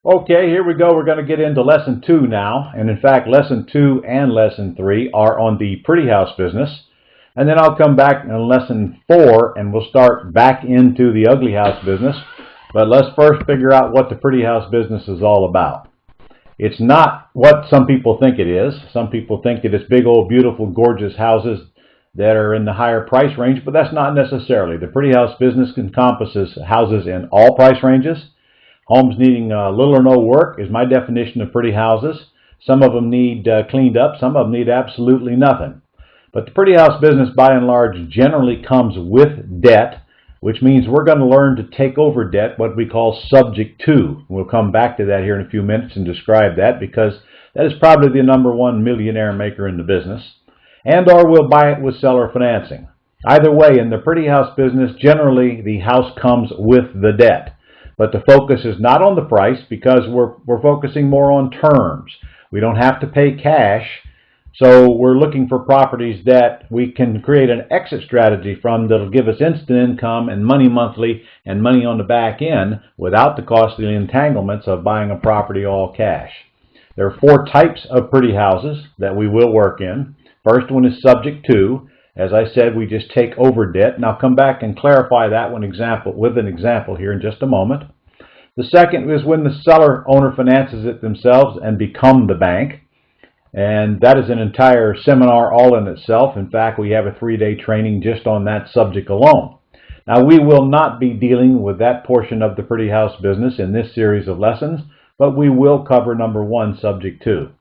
Okay, here we go. We're going to get into lesson 2 now. And in fact, lesson 2 and lesson 3 are on the pretty house business. And then I'll come back in lesson 4 and we'll start back into the ugly house business. But let's first figure out what the pretty house business is all about. It's not what some people think it is. Some people think that it's big old beautiful gorgeous houses that are in the higher price range, but that's not necessarily. The pretty house business encompasses houses in all price ranges. Homes needing little or no work is my definition of pretty houses. Some of them need cleaned up. Some of them need absolutely nothing. But the pretty house business, by and large, generally comes with debt, which means we're going to learn to take over debt, what we call subject to. We'll come back to that here in a few minutes and describe that, because that is probably the #1 millionaire maker in the business. And or we'll buy it with seller financing. Either way, in the pretty house business, generally the house comes with the debt. But the focus is not on the price, because we're focusing more on terms. We don't have to pay cash, so we're looking for properties that we can create an exit strategy from that'll give us instant income and money monthly and money on the back end without the costly entanglements of buying a property all cash. There are 4 types of pretty houses that we will work in. First one is subject to. As I said, we just take over debt, and I'll come back and clarify that with an example here in just a moment. The second is when the seller owner finances it themselves and become the bank, and that is an entire seminar all in itself. In fact, we have a 3-day training just on that subject alone. Now, we will not be dealing with that portion of the pretty house business in this series of lessons, but we will cover #1, subject to.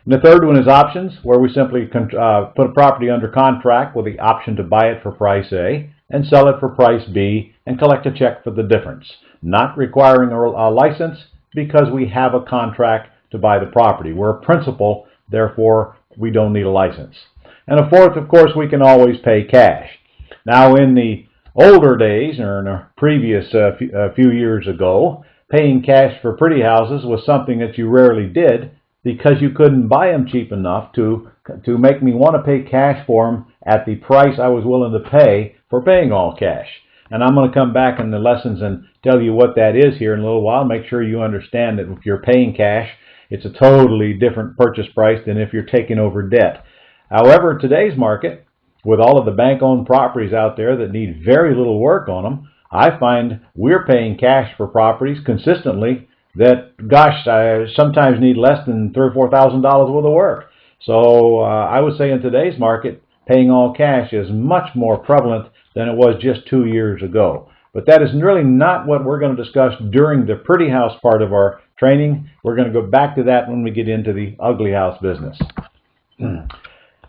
And the third one is options, where we simply put a property under contract with the option to buy it for price A and sell it for price B and collect a check for the difference, not requiring a license because we have a contract to buy the property. We're a principal, therefore we don't need a license. And a fourth, of course, we can always pay cash. Now, in the older days, or in a previous few years ago, paying cash for pretty houses was something that you rarely did, because you couldn't buy them cheap enough to make me want to pay cash for them at the price I was willing to pay for paying all cash. And I'm going to come back in the lessons and tell you what that is here in a little while. Make sure you understand that if you're paying cash, it's a totally different purchase price than if you're taking over debt. However, in today's market, with all of the bank-owned properties out there that need very little work on them, I find we're paying cash for properties consistently that, gosh, I sometimes need less than $3,000 or $4,000 worth of work. So I would say in today's market, paying all cash is much more prevalent than it was just 2 years ago. But that is really not what we're going to discuss during the pretty house part of our training. We're going to go back to that when we get into the ugly house business.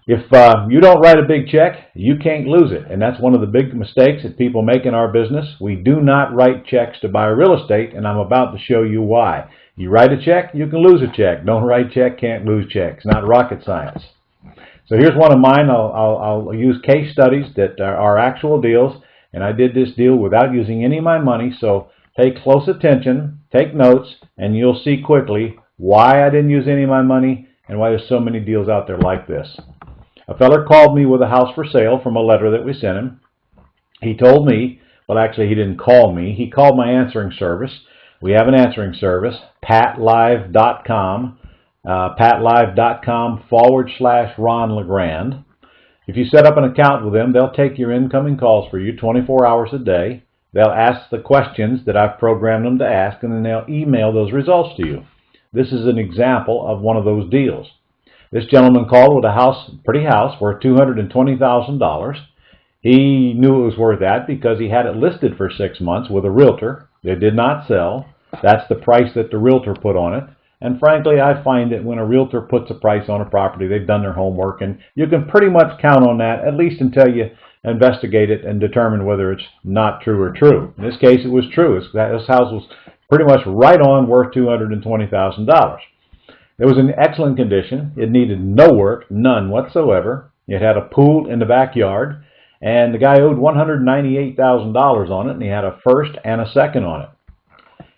If you don't write a big check, you can't lose it. And that's one of the big mistakes that people make in our business. We do not write checks to buy real estate, and I'm about to show you why. You write a check, you can lose a check. Don't write check, can't lose checks. Not rocket science. So here's one of mine. I'll use case studies that are actual deals, and I did this deal without using any of my money. So pay close attention, take notes, and you'll see quickly why I didn't use any of my money and why there's so many deals out there like this. A feller called me with a house for sale from a letter that we sent him. He told me, well, actually, he didn't call me. He called my answering service. We have an answering service, patlive.com, patlive.com/Ron LeGrand. If you set up an account with them, they'll take your incoming calls for you 24 hours a day. They'll ask the questions that I've programmed them to ask, and then they'll email those results to you. This is an example of one of those deals. This gentleman called with a house, pretty house, worth $220,000. He knew it was worth that because he had it listed for 6 months with a realtor. It did not sell. That's the price that the realtor put on it. And frankly, I find that when a realtor puts a price on a property, they've done their homework, and you can pretty much count on that, at least until you investigate it and determine whether it's not true or true. In this case, it was true. This house was pretty much right on, worth $220,000. It was in excellent condition. It needed no work, none whatsoever. It had a pool in the backyard, and the guy owed $198,000 on it, and he had a first and a second on it.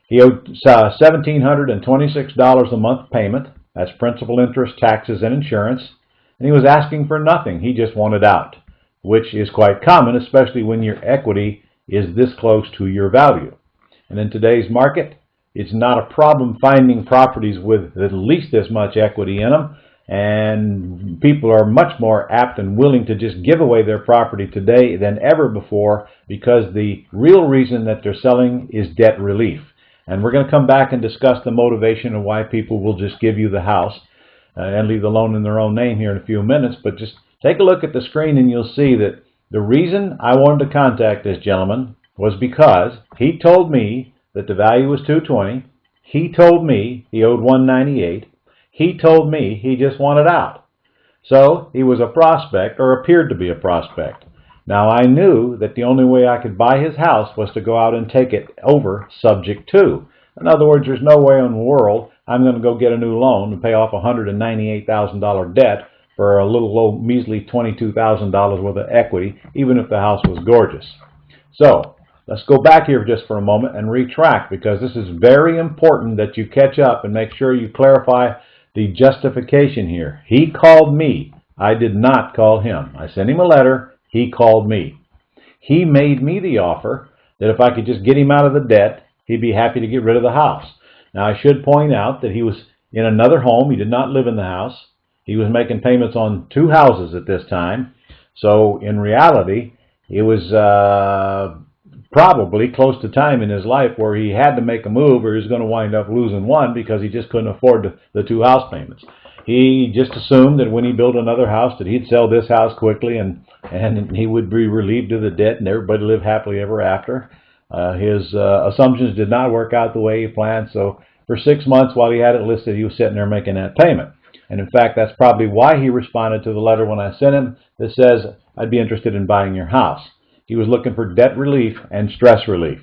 He owed $1,726 a month payment. That's principal, interest, taxes, and insurance. And he was asking for nothing. He just wanted out, which is quite common, especially when your equity is this close to your value. And in today's market, It's not a problem finding properties with at least this much equity in them, and people are much more apt and willing to just give away their property today than ever before, because the real reason that they're selling is debt relief. And we're going to come back and discuss the motivation of why people will just give you the house and leave the loan in their own name here in a few minutes. But just take a look at the screen and you'll see that the reason I wanted to contact this gentleman was because he told me that the value was $220. He told me he owed $198. He told me he just wanted out. So he was a prospect, or appeared to be a prospect. Now I knew that the only way I could buy his house was to go out and take it over subject to. In other words, there's no way in the world I'm going to go get a new loan and pay off a $198,000 debt for a little low measly $22,000 worth of equity, even if the house was gorgeous. So let's go back here just for a moment and retract, because this is very important that you catch up and make sure you clarify the justification here. He called me. I did not call him. I sent him a letter. He called me. He made me the offer that if I could just get him out of the debt, he'd be happy to get rid of the house. Now, I should point out that he was in another home. He did not live in the house. He was making payments on 2 houses at this time. So, in reality, it was probably close to time in his life where he had to make a move, or he was going to wind up losing one because he just couldn't afford the 2 house payments. He just assumed that when he built another house that he'd sell this house quickly and he would be relieved of the debt and everybody lived happily ever after. His assumptions did not work out the way he planned, so for 6 months while he had it listed, he was sitting there making that payment. And in fact, that's probably why he responded to the letter when I sent him that says, I'd be interested in buying your house. He was looking for debt relief and stress relief.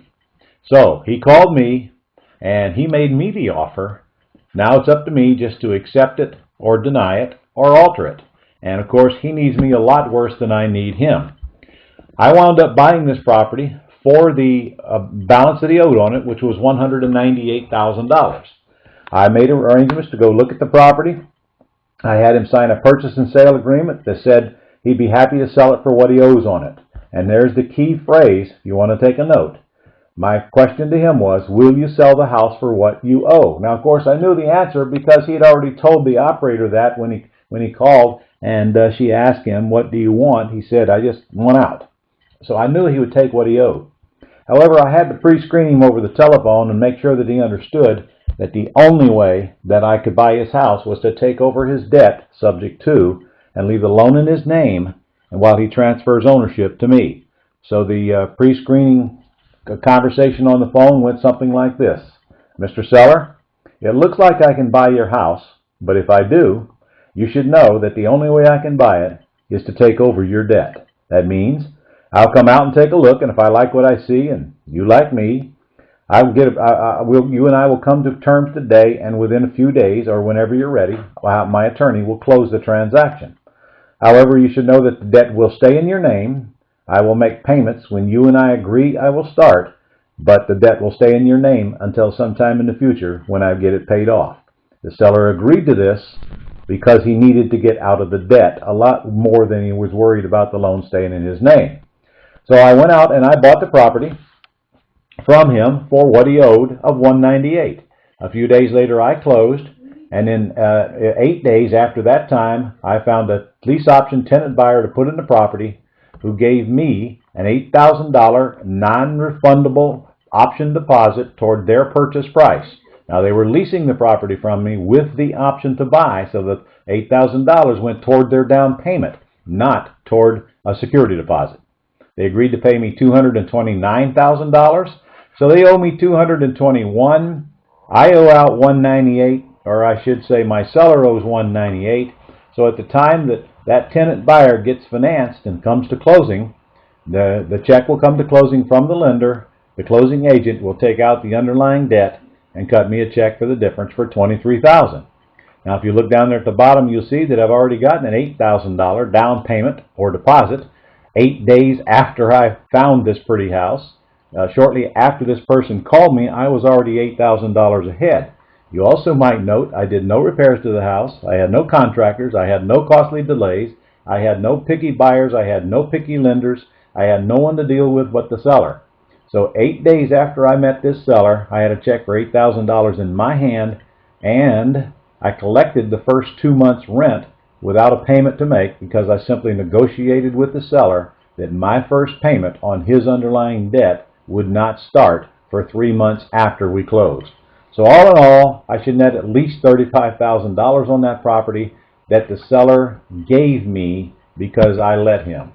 So he called me and he made me the offer. Now it's up to me just to accept it or deny it or alter it. And of course, he needs me a lot worse than I need him. I wound up buying this property for the balance that he owed on it, which was $198,000. I made arrangements to go look at the property. I had him sign a purchase and sale agreement that said he'd be happy to sell it for what he owes on it. And there's the key phrase, if you want to take a note. My question to him was, will you sell the house for what you owe? Now, of course, I knew the answer because he had already told the operator that when he called and she asked him, what do you want? He said, I just want out. So I knew he would take what he owed. However, I had to pre-screen him over the telephone and make sure that he understood that the only way that I could buy his house was to take over his debt, subject to, and leave the loan in his name, and while he transfers ownership to me. So the pre-screening conversation on the phone went something like this. Mr. Seller, it looks like I can buy your house, but if I do, you should know that the only way I can buy it is to take over your debt. That means I'll come out and take a look, and if I like what I see and you like me, you and I will come to terms today, and within a few days or whenever you're ready, my attorney will close the transaction. However, you should know that the debt will stay in your name. I will make payments when you and I agree I will start, but the debt will stay in your name until sometime in the future when I get it paid off. The seller agreed to this because he needed to get out of the debt a lot more than he was worried about the loan staying in his name. So I went out and I bought the property from him for what he owed of $198. A few days later I closed, and in 8 days after that time I found a lease option tenant buyer to put in the property who gave me an $8,000 non-refundable option deposit toward their purchase price. Now they were leasing the property from me with the option to buy, so that $8,000 went toward their down payment, not toward a security deposit. They agreed to pay me $229,000, so they owe me $221,000. I owe out $198,000, or I should say my seller owes $198,000. So at the time that tenant buyer gets financed and comes to closing, the check will come to closing from the lender. The closing agent will take out the underlying debt and cut me a check for the difference for $23,000. Now, if you look down there at the bottom, you'll see that I've already gotten an $8,000 down payment or deposit 8 days after I found this pretty house. Shortly after this person called me, I was already $8,000 ahead. You also might note I did no repairs to the house. I had no contractors. I had no costly delays. I had no picky buyers. I had no picky lenders. I had no one to deal with but the seller. So 8 days after I met this seller, I had a check for $8,000 in my hand, and I collected the first 2 months' rent without a payment to make because I simply negotiated with the seller that my first payment on his underlying debt would not start for 3 months after we closed. So all in all, I should net at least $35,000 on that property that the seller gave me because I let him.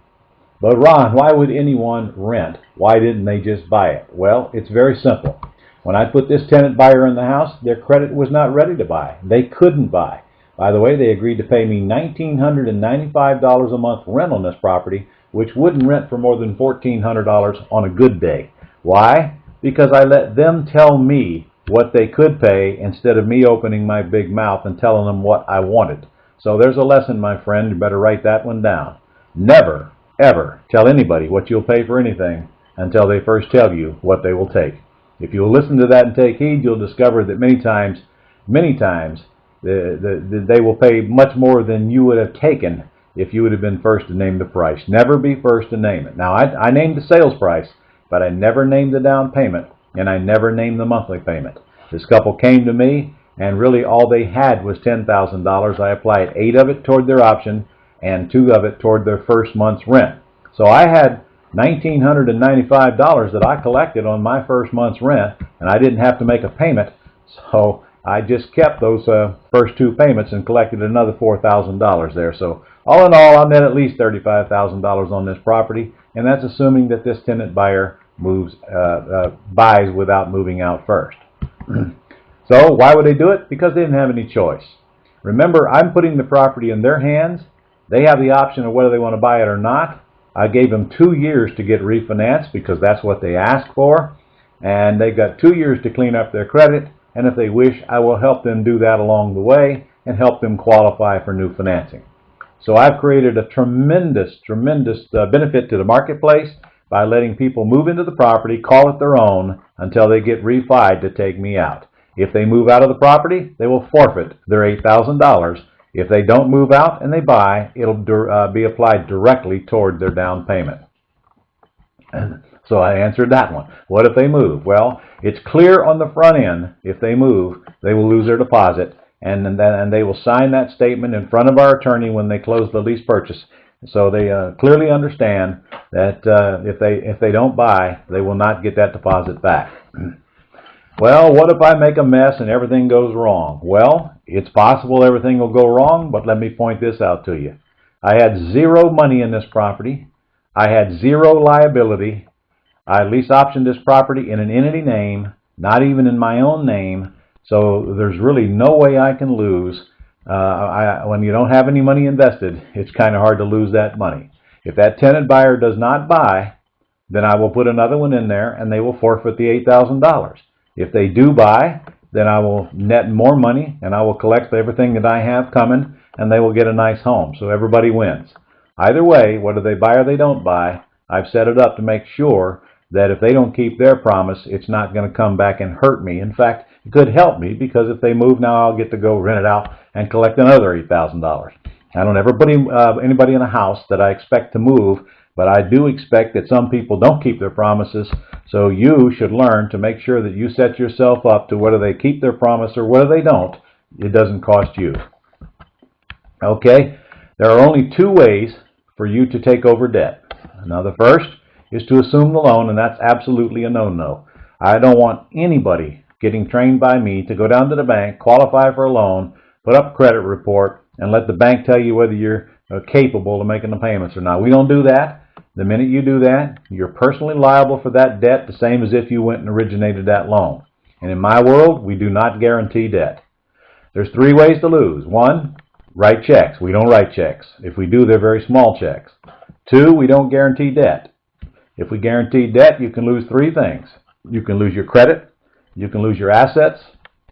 But Ron, why would anyone rent? Why didn't they just buy it? Well, it's very simple. When I put this tenant buyer in the house, their credit was not ready to buy. They couldn't buy. By the way, they agreed to pay me $1,995 a month rent on this property, which wouldn't rent for more than $1,400 on a good day. Why? Because I let them tell me what they could pay instead of me opening my big mouth and telling them what I wanted. So there's a lesson, my friend. You better write that one down. Never, ever tell anybody what you'll pay for anything until they first tell you what they will take. If you'll listen to that and take heed, you'll discover that many times, they will pay much more than you would have taken if you would have been first to name the price. Never be first to name it. Now, I named the sales price, but I never named the down payment, and I never named the monthly payment. This couple came to me, and really all they had was $10,000. I applied 8 of it toward their option and 2 of it toward their first month's rent. So I had $1,995 that I collected on my first month's rent, and I didn't have to make a payment. So I just kept those first 2 payments and collected another $4,000 there. So all in all, I'll net at least $35,000 on this property, and that's assuming that this tenant buyer buys without moving out first. So why would they do it? Because they didn't have any choice. Remember, I'm putting the property in their hands. They have the option of whether they want to buy it or not. I gave them 2 years to get refinanced because that's what they asked for, and they've got 2 years to clean up their credit, and if they wish, I will help them do that along the way and help them qualify for new financing. So I've created a tremendous benefit to the marketplace by letting people move into the property, call it their own, until they get refied to take me out. If they move out of the property, they will forfeit their $8,000. If they don't move out and they buy, it'll be applied directly toward their down payment. So I answered that one. What if they move? Well, it's clear on the front end, if they move, they will lose their deposit, and they will sign that statement in front of our attorney when they close the lease purchase. So they clearly understand that if they don't buy, they will not get that deposit back. Well, what if I make a mess and everything goes wrong? Well, it's possible everything will go wrong, but let me point this out to you. I had 0 money in this property. I had 0 liability. I lease optioned this property in an entity name, not even in my own name, so there's really no way I can lose. When you don't have any money invested, it's kind of hard to lose that money. If that tenant buyer does not buy, then I will put another one in there and they will forfeit the $8,000. If they do buy, then I will net more money and I will collect everything that I have coming and they will get a nice home. So everybody wins. Either way, whether they buy or they don't buy, I've set it up to make sure that if they don't keep their promise, it's not going to come back and hurt me. In fact, it could help me because if they move now, I'll get to go rent it out and collect another $8,000. I don't ever put anybody in a house that I expect to move, but I do expect that some people don't keep their promises, so you should learn to make sure that you set yourself up to whether they keep their promise or whether they don't, it doesn't cost you. Okay, there are only 2 ways for you to take over debt. Now, the first is to assume the loan, and that's absolutely a no-no. I don't want anybody getting trained by me to go down to the bank, qualify for a loan, put up a credit report, and let the bank tell you whether you're capable of making the payments or not. We don't do that. The minute you do that, you're personally liable for that debt, the same as if you went and originated that loan. And in my world, we do not guarantee debt. There's 3 ways to lose. 1, write checks. We don't write checks. If we do, they're very small checks. 2, we don't guarantee debt. If we guarantee debt, you can lose 3 things. You can lose your credit, you can lose your assets,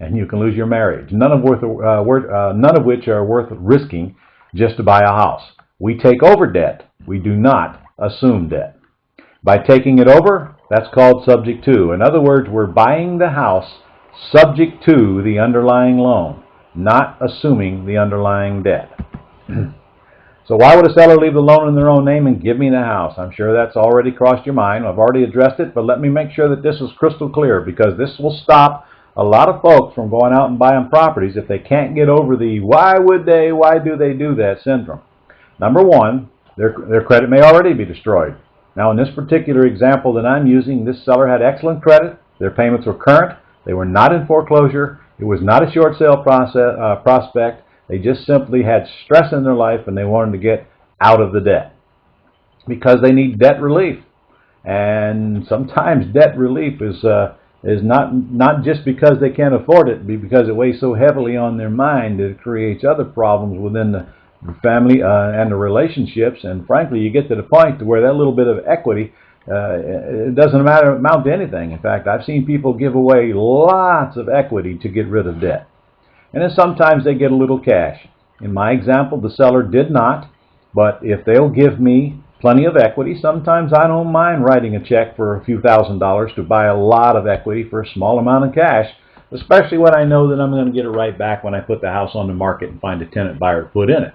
and you can lose your marriage, none of which are worth risking just to buy a house. We take over debt. We do not assume debt. By taking it over, that's called subject to. In other words, we're buying the house subject to the underlying loan, not assuming the underlying debt. So why would a seller leave the loan in their own name and give me the house? I'm sure that's already crossed your mind. I've already addressed it, but let me make sure that this is crystal clear, because this will stop a lot of folks from going out and buying properties if they can't get over the why do they do that syndrome. Number one, their credit may already be destroyed. Now, in this particular example that I'm using, this seller had excellent credit. Their payments were current. They were not in foreclosure. It was not a short sale prospect. They just simply had stress in their life and they wanted to get out of the debt because they need debt relief. And sometimes debt relief is not just because they can't afford it, but because it weighs so heavily on their mind that it creates other problems within the family and the relationships. And frankly, you get to the point to where that little bit of equity it doesn't amount to anything. In fact, I've seen people give away lots of equity to get rid of debt. And then sometimes they get a little cash. In my example, the seller did not, but if they'll give me plenty of equity, sometimes I don't mind writing a check for a few $1,000s to buy a lot of equity for a small amount of cash, especially when I know that I'm going to get it right back when I put the house on the market and find a tenant buyer to put in it.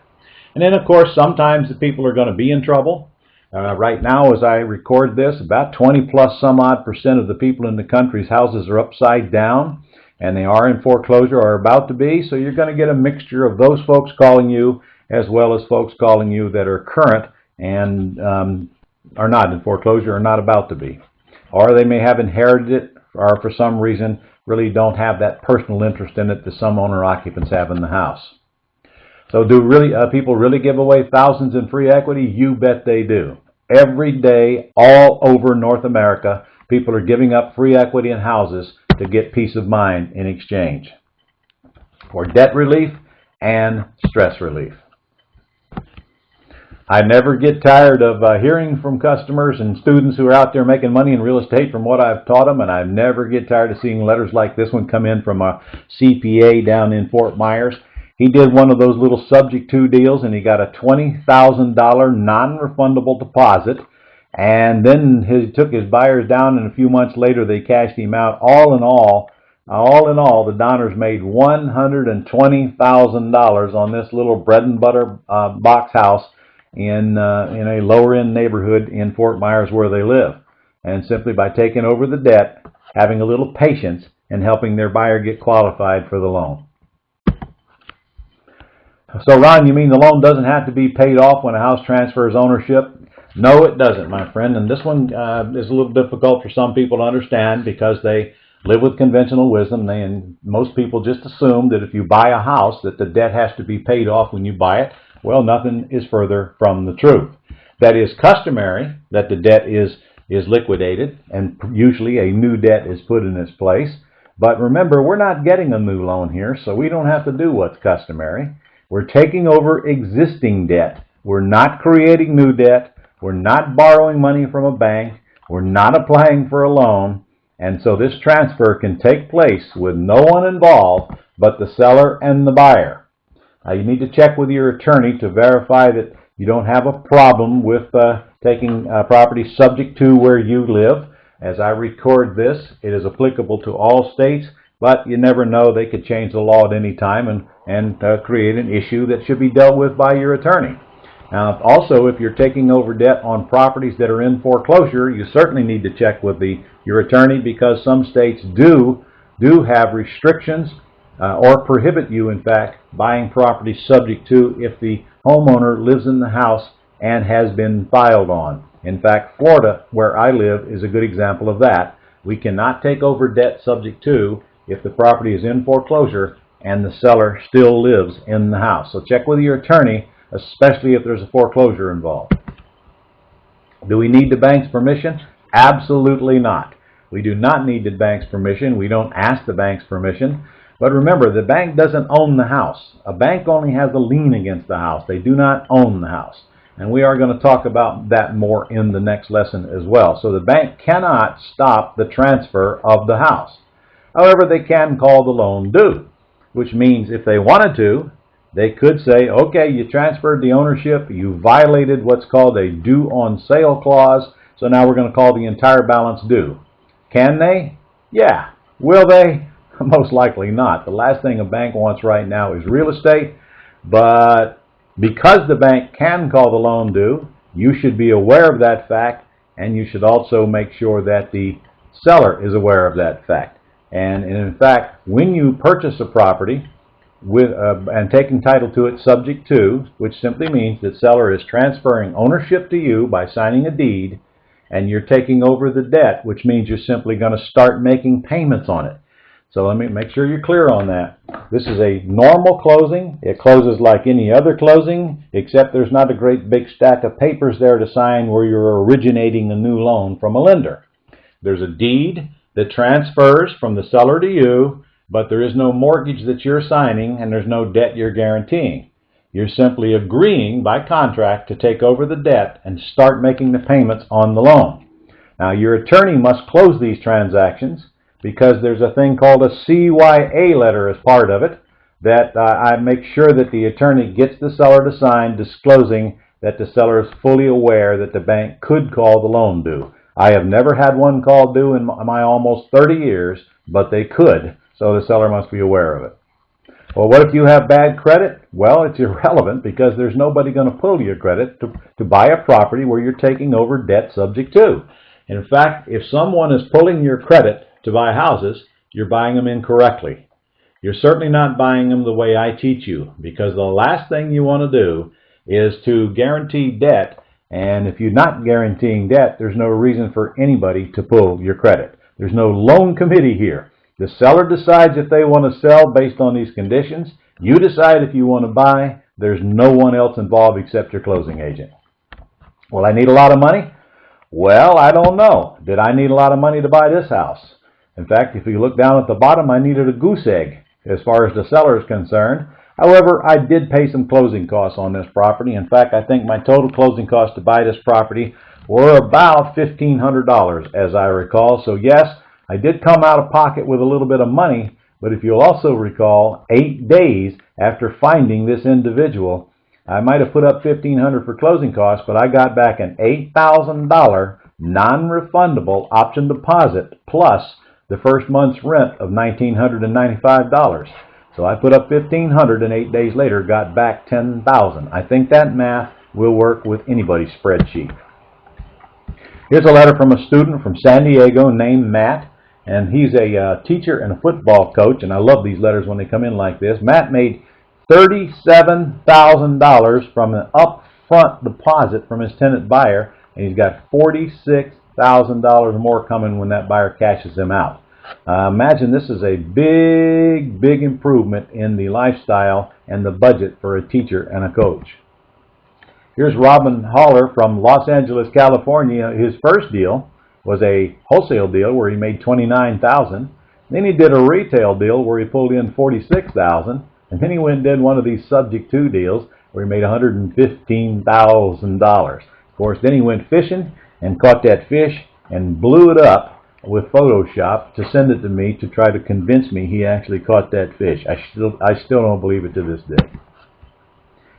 And then, of course, sometimes the people are going to be in trouble. Right now, as I record this, about 20 plus some odd % of the people in the country's houses are upside down, and they are in foreclosure or about to be. So you're going to get a mixture of those folks calling you as well as folks calling you that are current and are not in foreclosure or not about to be. Or they may have inherited it or for some reason really don't have that personal interest in it that some owner-occupants have in the house. So do people really give away thousands in free equity? You bet they do. Every day, all over North America, people are giving up free equity in houses to get peace of mind in exchange for debt relief and stress relief. I never get tired of hearing from customers and students who are out there making money in real estate from what I've taught them, and I never get tired of seeing letters like this one come in from a CPA down in Fort Myers. He did one of those little subject to deals, and he got a $20,000 non-refundable deposit, and then he took his buyers down, and a few months later they cashed him out. All in all, the Donners made $120,000 on this little bread and butter box house in a lower-end neighborhood in Fort Myers where they live, and simply by taking over the debt, having a little patience, and helping their buyer get qualified for the loan. So, Ron, you mean the loan doesn't have to be paid off when a house transfers ownership? No, it doesn't, my friend. And this one is a little difficult for some people to understand because they live with conventional wisdom. And most people just assume that if you buy a house that the debt has to be paid off when you buy it. Well, nothing is further from the truth. That is customary that the debt is liquidated, and usually a new debt is put in its place. But remember, we're not getting a new loan here, so we don't have to do what's customary. We're taking over existing debt. We're not creating new debt. We're not borrowing money from a bank. We're not applying for a loan. And so this transfer can take place with no one involved but the seller and the buyer. You need to check with your attorney to verify that you don't have a problem with taking property subject to where you live. As I record this, it is applicable to all states, but you never know. They could change the law at any time and create an issue that should be dealt with by your attorney. Now, also, if you're taking over debt on properties that are in foreclosure, you certainly need to check with your attorney, because some states do have restrictions or prohibit you, in fact, buying property subject to if the homeowner lives in the house and has been filed on. In fact, Florida, where I live, is a good example of that. We cannot take over debt subject to if the property is in foreclosure and the seller still lives in the house. So check with your attorney, especially if there's a foreclosure involved. Do we need the bank's permission? Absolutely not. We do not need the bank's permission. We don't ask the bank's permission. But remember, the bank doesn't own the house. A bank only has a lien against the house. They do not own the house. And we are going to talk about that more in the next lesson as well. So the bank cannot stop the transfer of the house. However, they can call the loan due, which means if they wanted to, they could say, okay, you transferred the ownership, you violated what's called a due on sale clause, so now we're going to call the entire balance due. Can they? Yeah. Will they? Most likely not. The last thing a bank wants right now is real estate, but Because the bank can call the loan due, you should be aware of that fact, and you should also make sure that the seller is aware of that fact. And in fact, when you purchase a property and taking title to it subject to, which simply means that seller is transferring ownership to you by signing a deed, and you're taking over the debt, which means you're simply going to start making payments on it. So let me make sure you're clear on that. This is a normal closing. It closes like any other closing, except there's not a great big stack of papers there to sign where you're originating a new loan from a lender. There's a deed that transfers from the seller to you, but there is no mortgage that you're signing, and there's no debt you're guaranteeing. You're simply agreeing by contract to take over the debt and start making the payments on the loan. Now, your attorney must close these transactions because there's a thing called a CYA letter as part of it that I make sure that the attorney gets the seller to sign, disclosing that the seller is fully aware that the bank could call the loan due. I have never had one called due in my almost 30 years, but they could, so the seller must be aware of it. Well, what if you have bad credit? Well, it's irrelevant because there's nobody going to pull your credit to buy a property where you're taking over debt subject to. In fact, if someone is pulling your credit to buy houses, you're buying them incorrectly. You're certainly not buying them the way I teach you, because the last thing you want to do is to guarantee debt, and if you're not guaranteeing debt, there's no reason for anybody to pull your credit. There's no loan committee here. The seller decides if they want to sell based on these conditions. You decide if you want to buy. There's no one else involved except your closing agent. Will I need a lot of money? Well, I don't know. Did I need a lot of money to buy this house? In fact, if you look down at the bottom, I needed a goose egg as far as the seller is concerned. However, I did pay some closing costs on this property. In fact, I think my total closing costs to buy this property were about $1,500, as I recall. So yes, I did come out of pocket with a little bit of money, but if you'll also recall, 8 days after finding this individual, I might have put up $1,500 for closing costs, but I got back an $8,000 non-refundable option deposit plus the first month's rent of $1,995. So I put up $1,500 and 8 days later got back $10,000. I think that math will work with anybody's spreadsheet. Here's a letter from a student from San Diego named Matt, and he's a teacher and a football coach, and I love these letters when they come in like this. Matt made $37,000 from an upfront deposit from his tenant buyer, and he's got $46,000 more coming when that buyer cashes him out. Imagine this is a big improvement in the lifestyle and the budget for a teacher and a coach. Here's Robin Haller from Los Angeles, California. His first deal was a wholesale deal where he made $29,000. Then he did a retail deal where he pulled in $46,000. And then he went and did one of these subject to deals where he made $115,000. Of course, then he went fishing and caught that fish and blew it up with Photoshop to send it to me to try to convince me he actually caught that fish. I still don't believe it to this day.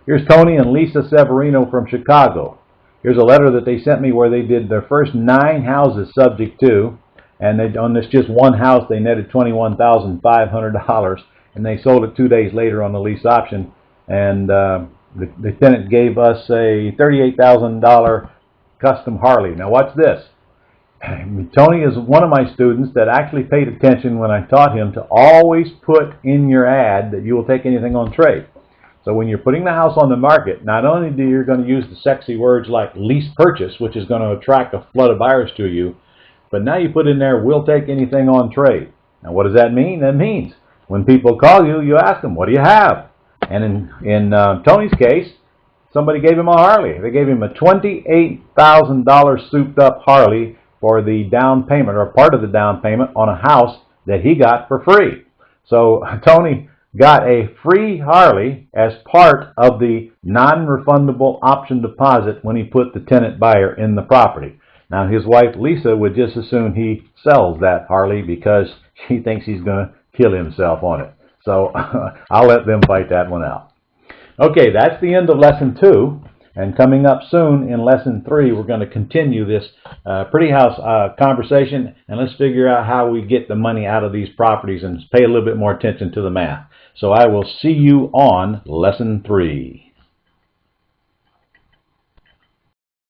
Here's Tony and Lisa Severino from Chicago. Here's a letter that they sent me where they did their first 9 houses subject to, and on this just one house they netted $21,500, and they sold it 2 days later on the lease option, and the tenant gave us a $38,000 custom Harley. Now watch this. Tony is one of my students that actually paid attention when I taught him to always put in your ad that you will take anything on trade. So when you're putting the house on the market, not only do you're going to use the sexy words like lease purchase, which is going to attract a flood of buyers to you, but now you put in there, we'll take anything on trade. Now what does that mean? That means when people call you, you ask them, what do you have? And in Tony's case, somebody gave him a Harley. They gave him a $28,000 souped up Harley for the down payment, or part of the down payment, on a house that he got for free. So Tony got a free Harley as part of the non-refundable option deposit when he put the tenant buyer in the property. Now his wife Lisa would just as soon he sells that Harley because she thinks he's going to kill himself on it. So I'll let them fight that one out. Okay, that's the end of Lesson 2. And coming up soon in Lesson 3, we're going to continue this pretty house conversation, and let's figure out how we get the money out of these properties and pay a little bit more attention to the math. So I will see you on Lesson 3.